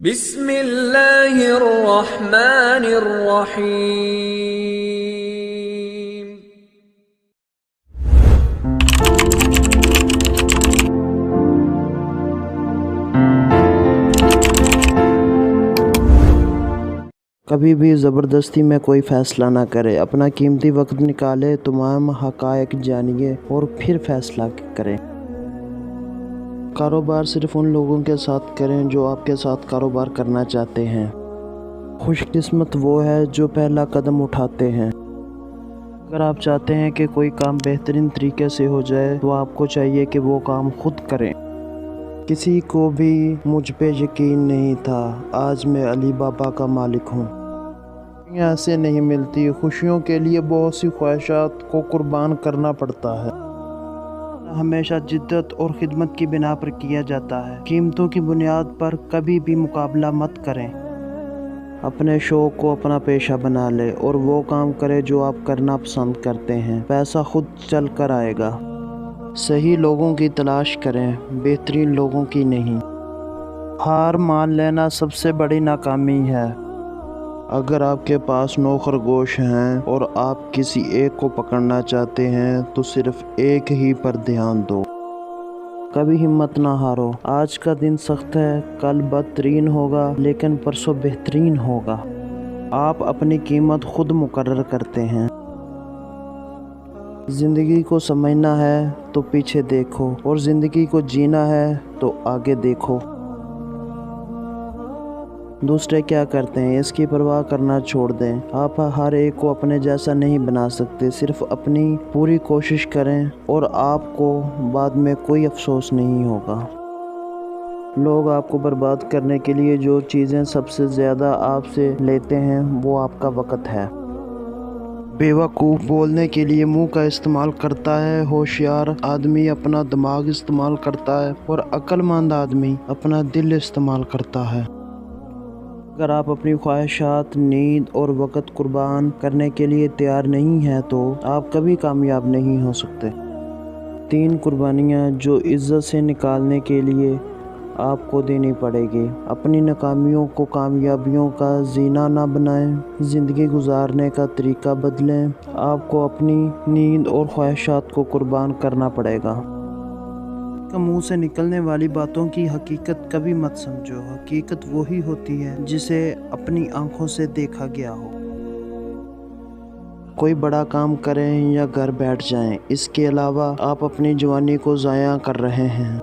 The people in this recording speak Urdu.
بسم اللہ الرحمن الرحیم۔ کبھی بھی زبردستی میں کوئی فیصلہ نہ کرے، اپنا قیمتی وقت نکالے، تمام حقائق جانیے اور پھر فیصلہ کریں۔ کاروبار صرف ان لوگوں کے ساتھ کریں جو آپ کے ساتھ کاروبار کرنا چاہتے ہیں۔ خوش قسمت وہ ہے جو پہلا قدم اٹھاتے ہیں۔ اگر آپ چاہتے ہیں کہ کوئی کام بہترین طریقے سے ہو جائے تو آپ کو چاہیے کہ وہ کام خود کریں۔ کسی کو بھی مجھ پہ یقین نہیں تھا، آج میں علی بابا کا مالک ہوں۔ یہاں سے نہیں ملتی، خوشیوں کے لیے بہت سی خواہشات کو قربان کرنا پڑتا ہے۔ ہمیشہ جدت اور خدمت کی بنا پر کیا جاتا ہے۔ قیمتوں کی بنیاد پر کبھی بھی مقابلہ مت کریں۔ اپنے شوق کو اپنا پیشہ بنا لے اور وہ کام کرے جو آپ کرنا پسند کرتے ہیں، پیسہ خود چل کر آئے گا۔ صحیح لوگوں کی تلاش کریں، بہترین لوگوں کی نہیں۔ ہار مان لینا سب سے بڑی ناکامی ہے۔ اگر آپ کے پاس 9 خرگوش ہیں اور آپ کسی ایک کو پکڑنا چاہتے ہیں تو صرف ایک ہی پر دھیان دو۔ کبھی ہمت نہ ہارو، آج کا دن سخت ہے، کل بدترین ہوگا لیکن پرسوں بہترین ہوگا۔ آپ اپنی قیمت خود مقرر کرتے ہیں۔ زندگی کو سمجھنا ہے تو پیچھے دیکھو اور زندگی کو جینا ہے تو آگے دیکھو۔ دوسرے کیا کرتے ہیں اس کی پرواہ کرنا چھوڑ دیں۔ آپ ہر ایک کو اپنے جیسا نہیں بنا سکتے، صرف اپنی پوری کوشش کریں اور آپ کو بعد میں کوئی افسوس نہیں ہوگا۔ لوگ آپ کو برباد کرنے کے لیے جو چیزیں سب سے زیادہ آپ سے لیتے ہیں وہ آپ کا وقت ہے۔ بیوقوف بولنے کے لیے منہ کا استعمال کرتا ہے، ہوشیار آدمی اپنا دماغ استعمال کرتا ہے اور عقل مند آدمی اپنا دل استعمال کرتا ہے۔ اگر آپ اپنی خواہشات، نیند اور وقت قربان کرنے کے لیے تیار نہیں ہیں تو آپ کبھی کامیاب نہیں ہو سکتے۔ 3 قربانیاں جو عزت سے نکالنے کے لیے آپ کو دینی پڑے گی۔ اپنی ناکامیوں کو کامیابیوں کا زینہ نہ بنائیں، زندگی گزارنے کا طریقہ بدلیں۔ آپ کو اپنی نیند اور خواہشات کو قربان کرنا پڑے گا۔ منہ سے نکلنے والی باتوں کی حقیقت کبھی مت سمجھو، حقیقت وہی ہوتی ہے جسے اپنی آنکھوں سے دیکھا گیا ہو۔ کوئی بڑا کام کریں یا گھر بیٹھ جائیں، اس کے علاوہ آپ اپنی جوانی کو ضائع کر رہے ہیں۔